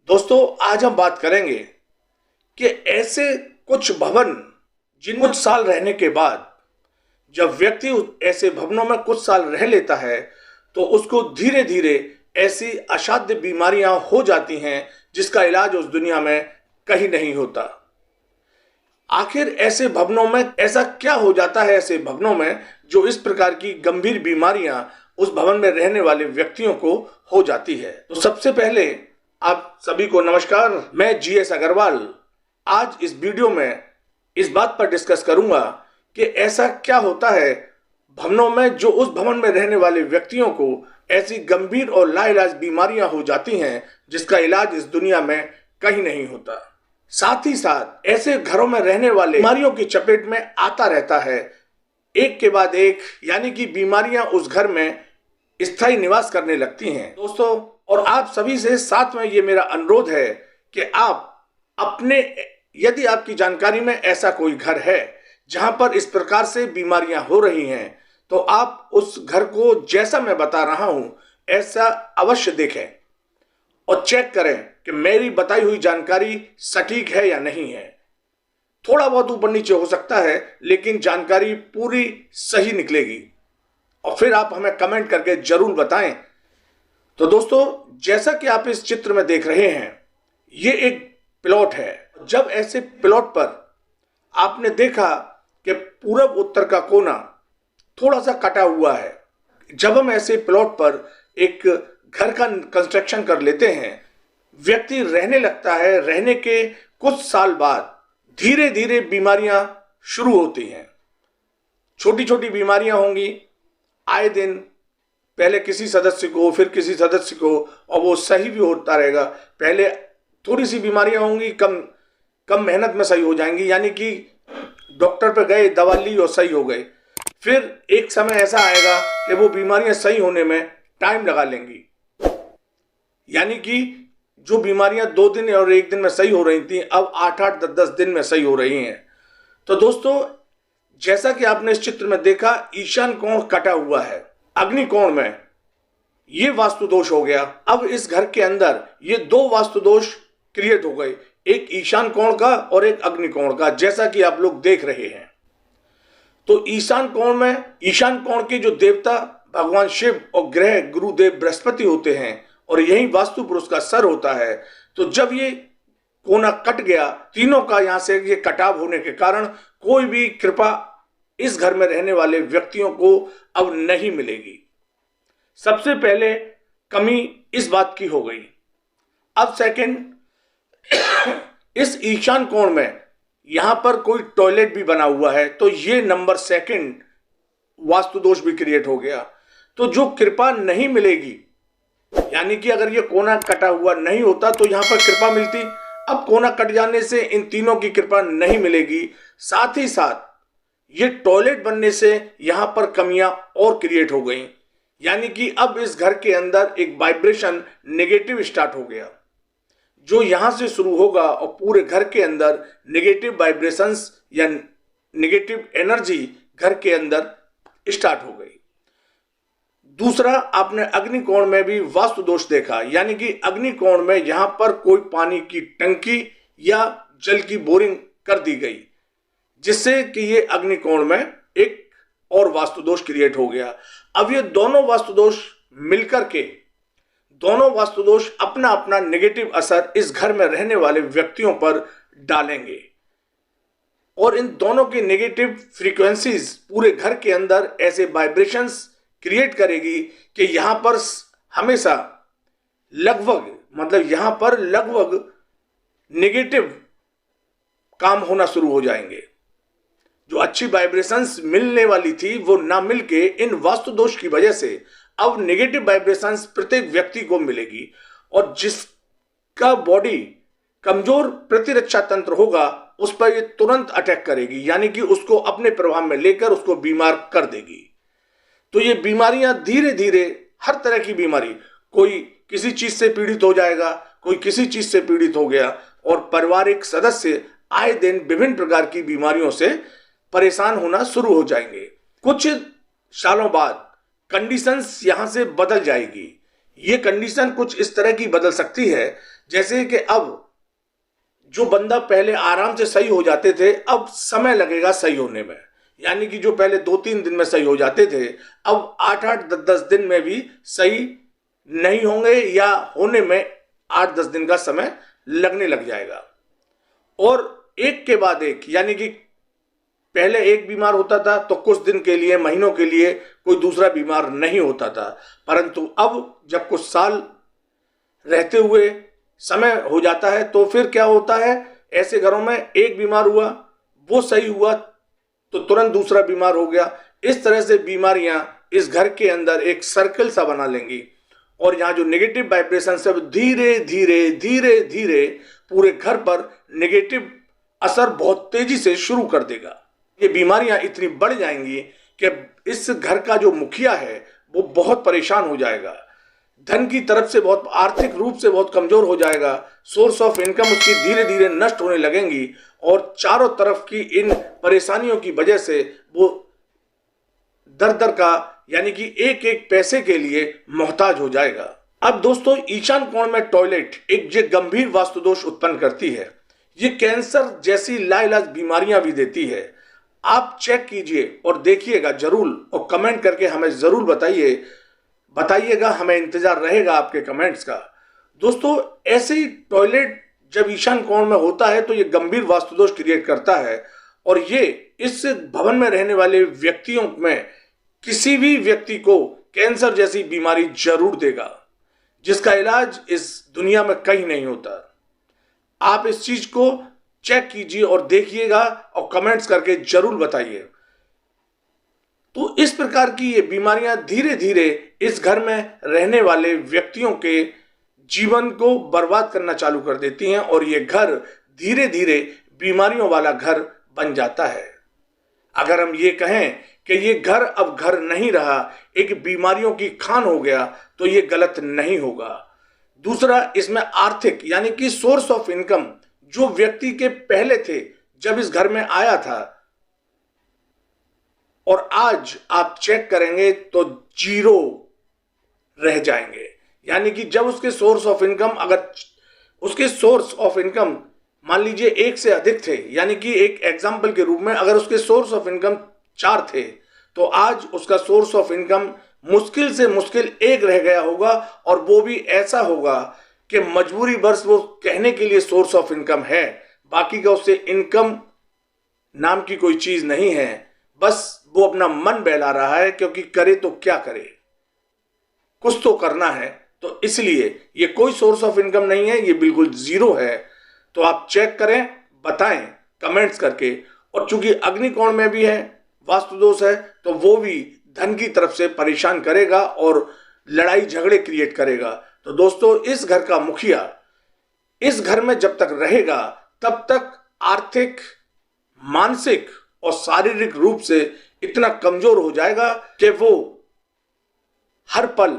दोस्तों, आज हम बात करेंगे कि ऐसे कुछ भवन जिन कुछ साल रहने के बाद जब व्यक्ति ऐसे भवनों में कुछ साल रह लेता है तो उसको धीरे धीरे ऐसी असाध्य बीमारियां हो जाती हैं जिसका इलाज उस दुनिया में कहीं नहीं होता। आखिर ऐसे भवनों में ऐसा क्या हो जाता है ऐसे भवनों में जो इस प्रकार की गंभीर बीमारियां उस भवन में रहने वाले व्यक्तियों को हो जाती है। तो सबसे पहले आप सभी को नमस्कार, मैं जीएस अग्रवाल। आज इस वीडियो में इस बात पर डिस्कस करूंगा कि ऐसा क्या होता है भवनों में जो उस भवन में रहने वाले व्यक्तियों को ऐसी गंभीर और लाइलाज बीमारियां हो जाती हैं जिसका इलाज इस दुनिया में कहीं नहीं होता। साथ ही साथ ऐसे घरों में रहने वाले बीमारियों की चपेट में आता रहता है एक के बाद एक, यानी कि बीमारियां उस घर में स्थायी निवास करने लगती हैं। दोस्तों, और आप सभी से साथ में ये मेरा अनुरोध है कि आप अपने, यदि आपकी जानकारी में ऐसा कोई घर है जहां पर इस प्रकार से बीमारियां हो रही हैं तो आप उस घर को जैसा मैं बता रहा हूं ऐसा अवश्य देखें और चेक करें कि मेरी बताई हुई जानकारी सटीक है या नहीं है। थोड़ा बहुत ऊपर नीचे हो सकता है लेकिन जानकारी पूरी सही निकलेगी और फिर आप हमें कमेंट करके जरूर बताएं। तो दोस्तों, जैसा कि आप इस चित्र में देख रहे हैं, ये एक प्लॉट है। जब ऐसे प्लॉट पर आपने देखा कि पूरब उत्तर का कोना थोड़ा सा कटा हुआ है, जब हम ऐसे प्लॉट पर एक घर का कंस्ट्रक्शन कर लेते हैं, व्यक्ति रहने लगता है। रहने के कुछ साल बाद धीरे धीरे बीमारियां शुरू होती हैं। छोटी छोटी बीमारियां होंगी आए दिन, पहले किसी सदस्य को फिर किसी सदस्य को, और वो सही भी होता रहेगा। पहले थोड़ी सी बीमारियां होंगी, कम मेहनत में सही हो जाएंगी, यानी कि डॉक्टर पे गए, दवा ली और सही हो गए। फिर एक समय ऐसा आएगा कि वो बीमारियां सही होने में टाइम लगा लेंगी, यानी कि जो बीमारियां 2 दिन और 1 दिन में सही हो रही थी अब 8-8, 10-10 दिन में सही हो रही हैं। तो दोस्तों, जैसा कि आपने इस चित्र में देखा, ईशान कोण कटा हुआ है अग्नि कोण में, ये वास्तु दोष हो गया। अब इस घर के अंदर ये 2 वास्तु दोष क्रिएट हो गए, एक ईशान कोण का और एक अग्नि कोण का, जैसा कि आप लोग देख रहे हैं। तो ईशान कोण में, ईशान कोण के जो देवता भगवान शिव और ग्रह गुरुदेव बृहस्पति होते हैं और यही वास्तु पुरुष का सर होता है। तो जब ये कोना कट गया, तीनों का यहां से ये कटाव होने के कारण कोई भी कृपा इस घर में रहने वाले व्यक्तियों को अब नहीं मिलेगी। सबसे पहले कमी इस बात की हो गई। अब सेकंड, इस ईशान कोण में यहां पर कोई टॉयलेट भी बना हुआ है, तो ये नंबर 2 वास्तु दोष भी क्रिएट हो गया। तो जो कृपा नहीं मिलेगी, यानी कि अगर ये कोना कटा हुआ नहीं होता तो यहां पर कृपा मिलती, अब कोना कट जाने से इन तीनों की कृपा नहीं मिलेगी। साथ ही साथ ये टॉयलेट बनने से यहां पर कमियां और क्रिएट हो गई, यानी कि अब इस घर के अंदर एक वाइब्रेशन नेगेटिव स्टार्ट हो गया, जो यहां से शुरू होगा और पूरे घर के अंदर नेगेटिव वाइब्रेशंस या नेगेटिव एनर्जी घर के अंदर स्टार्ट हो गई। दूसरा, आपने अग्नि कोण में भी वास्तु दोष देखा, यानी कि अग्नि कोण में यहां पर कोई पानी की टंकी या जल की बोरिंग कर दी गई, जिससे कि ये अग्नि कोण में एक और वास्तु दोष क्रिएट हो गया। अब ये दोनों वास्तु दोष मिलकर के, दोनों वास्तु दोष अपना अपना नेगेटिव असर इस घर में रहने वाले व्यक्तियों पर डालेंगे और इन दोनों की नेगेटिव फ्रीक्वेंसीज पूरे घर के अंदर ऐसे वाइब्रेशंस क्रिएट करेगी कि यहां पर हमेशा यहां पर लगभग नेगेटिव काम होना शुरू हो जाएंगे। जो अच्छी वाइब्रेशंस मिलने वाली थी वो ना मिलके इन वास्तु दोष की वजह से अब नेगेटिव वाइब्रेशंस प्रत्येक व्यक्ति को मिलेगी और जिसका बॉडी कमजोर प्रतिरक्षा तंत्र होगा उस पर ये तुरंत अटैक करेगी, यानी कि उसको अपने प्रभाव में लेकर उसको बीमार कर देगी। तो ये बीमारियां धीरे धीरे, हर तरह की बीमारी, कोई किसी चीज से पीड़ित हो जाएगा, कोई किसी चीज से पीड़ित हो गया और पारिवारिक सदस्य आए दिन विभिन्न प्रकार की बीमारियों से परेशान होना शुरू हो जाएंगे। कुछ सालों बाद कंडीशंस यहां से बदल जाएगी, ये कंडीशन कुछ इस तरह की बदल सकती है जैसे कि अब जो बंदा पहले आराम से सही हो जाते थे, अब समय लगेगा सही होने में। यानी कि जो पहले 2-3 दिन में सही हो जाते थे, अब 8-8 10-10 दिन में भी सही नहीं होंगे या होने में 8-10 दिन का समय लगने लग जाएगा। और एक के बाद एक, यानी कि पहले एक बीमार होता था तो कुछ दिन के लिए, महीनों के लिए कोई दूसरा बीमार नहीं होता था, परंतु अब जब कुछ साल रहते हुए समय हो जाता है तो फिर क्या होता है, ऐसे घरों में एक बीमार हुआ, वो सही हुआ तो तुरंत दूसरा बीमार हो गया। इस तरह से बीमारियां इस घर के अंदर एक सर्कल सा बना लेंगी और यहाँ जो नेगेटिव वाइब्रेशन है धीरे धीरे धीरे धीरे पूरे घर पर नेगेटिव असर बहुत तेजी से शुरू कर देगा। ये बीमारियां इतनी बढ़ जाएंगी कि इस घर का जो मुखिया है वो बहुत परेशान हो जाएगा, धन की तरफ से बहुत, आर्थिक रूप से बहुत कमजोर हो जाएगा, सोर्स ऑफ इनकम उसकी धीरे धीरे नष्ट होने लगेंगी और चारों तरफ की इन परेशानियों की वजह से वो दर दर का, यानी कि एक एक पैसे के लिए मोहताज हो जाएगा। अब दोस्तों, ईशान कोण में टॉयलेट एक ये गंभीर वास्तु दोष उत्पन्न करती है। ये कैंसर जैसी लाइलाज बीमारियां भी देती है। आप चेक कीजिए और देखिएगा जरूर और कमेंट करके हमें जरूर बताइएगा, हमें इंतजार रहेगा आपके कमेंट्स का। दोस्तों, ऐसे ही टॉयलेट जब ईशान कोण में होता है तो ये गंभीर वास्तु दोष क्रिएट करता है और ये इस भवन में रहने वाले व्यक्तियों में किसी भी व्यक्ति को कैंसर जैसी बीमारी जरूर देगा, जिसका इलाज इस दुनिया में कहीं नहीं होता। आप इस चीज को चेक कीजिए और देखिएगा और कमेंट्स करके जरूर बताइए। तो इस प्रकार की ये बीमारियां धीरे धीरे इस घर में रहने वाले व्यक्तियों के जीवन को बर्बाद करना चालू कर देती हैं और ये घर धीरे धीरे बीमारियों वाला घर बन जाता है। अगर हम ये कहें कि ये घर अब घर नहीं रहा, एक बीमारियों की खान हो गया, तो ये गलत नहीं होगा। दूसरा, इसमें आर्थिक यानी कि सोर्स ऑफ इनकम जो व्यक्ति के पहले थे जब इस घर में आया था और आज आप चेक करेंगे तो जीरो रह जाएंगे। यानी कि जब उसके सोर्स ऑफ इनकम, अगर उसके सोर्स ऑफ इनकम मान लीजिए एक से अधिक थे, यानी कि एक एग्जाम्पल के रूप में अगर उसके सोर्स ऑफ इनकम 4 थे तो आज उसका सोर्स ऑफ इनकम मुश्किल से मुश्किल 1 रह गया होगा और वो भी ऐसा होगा कि मजबूरी बस वो कहने के लिए सोर्स ऑफ इनकम है, बाकी का उससे इनकम नाम की कोई चीज नहीं है। बस वो अपना मन बहला रहा है, क्योंकि करे तो क्या करे, कुछ तो करना है, तो इसलिए ये कोई सोर्स ऑफ इनकम नहीं है, ये बिल्कुल जीरो है। तो आप चेक करें, बताएं कमेंट्स करके। और चूंकि अग्निकोण में भी है, वास्तु दोष है, तो वो भी धन की तरफ से परेशान करेगा और लड़ाई झगड़े क्रिएट करेगा। तो दोस्तों, इस घर का मुखिया इस घर में जब तक रहेगा तब तक आर्थिक, मानसिक और शारीरिक रूप से इतना कमजोर हो जाएगा कि वो हर पल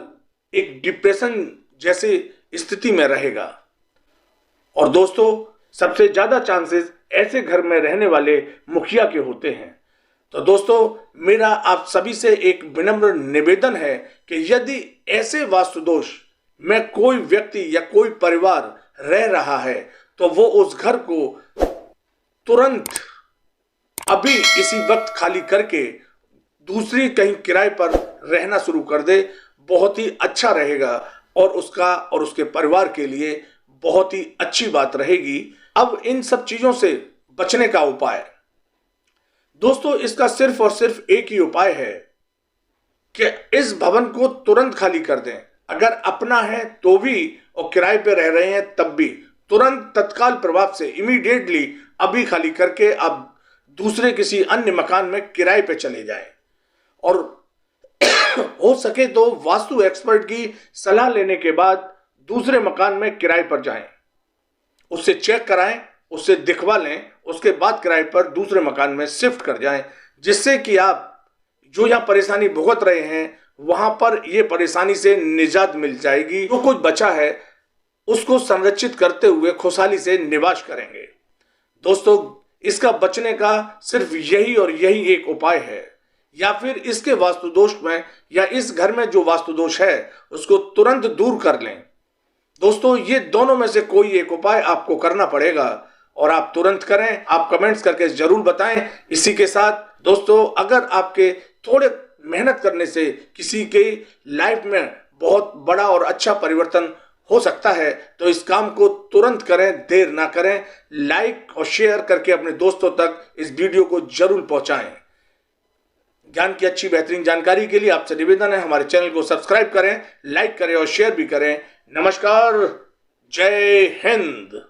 एक डिप्रेशन जैसी स्थिति में रहेगा। और दोस्तों, सबसे ज्यादा चांसेस ऐसे घर में रहने वाले मुखिया के होते हैं। तो दोस्तों, मेरा आप सभी से एक विनम्र निवेदन है कि यदि ऐसे वास्तु दोष में कोई व्यक्ति या कोई परिवार रह रहा है तो वो उस घर को तुरंत अभी इसी वक्त खाली करके दूसरी कहीं किराए पर रहना शुरू कर दे, बहुत ही अच्छा रहेगा और उसका और उसके परिवार के लिए बहुत ही अच्छी बात रहेगी। अब इन सब चीजों से बचने का उपाय दोस्तों, इसका सिर्फ और सिर्फ एक ही उपाय है कि इस भवन को तुरंत खाली कर दें। अगर अपना है तो भी और किराए पे रह रहे हैं तब भी तुरंत तत्काल प्रभाव से इमीडिएटली अभी खाली करके अब दूसरे किसी अन्य मकान में किराए पे चले जाएं और हो सके तो वास्तु एक्सपर्ट की सलाह लेने के बाद दूसरे मकान में किराए पर जाएं, उससे चेक कराएं, उससे दिखवा लें, उसके बाद किराए पर दूसरे मकान में शिफ्ट कर जाएं, जिससे कि आप जो यहाँ परेशानी भुगत रहे हैं वहां पर ये परेशानी से निजात मिल जाएगी। जो कुछ बचा है उसको संरक्षित करते हुए खुशहाली से निवास करेंगे। दोस्तों, इसका बचने का सिर्फ यही और यही एक उपाय है। या फिर इसके वास्तु दोष में या इस घर में जो वास्तु दोष है उसको तुरंत दूर कर लें। दोस्तों, ये दोनों में से कोई एक उपाय आपको करना पड़ेगा और आप तुरंत करें। आप कमेंट्स करके जरूर बताएं। इसी के साथ दोस्तों, अगर आपके थोड़े मेहनत करने से किसी के लाइफ में बहुत बड़ा और अच्छा परिवर्तन हो सकता है तो इस काम को तुरंत करें, देर ना करें। लाइक और शेयर करके अपने दोस्तों तक इस वीडियो को जरूर पहुंचाएं। ज्ञान की अच्छी बेहतरीन जानकारी के लिए आपसे निवेदन है, हमारे चैनल को सब्सक्राइब करें, लाइक करें और शेयर भी करें। नमस्कार, जय हिंद।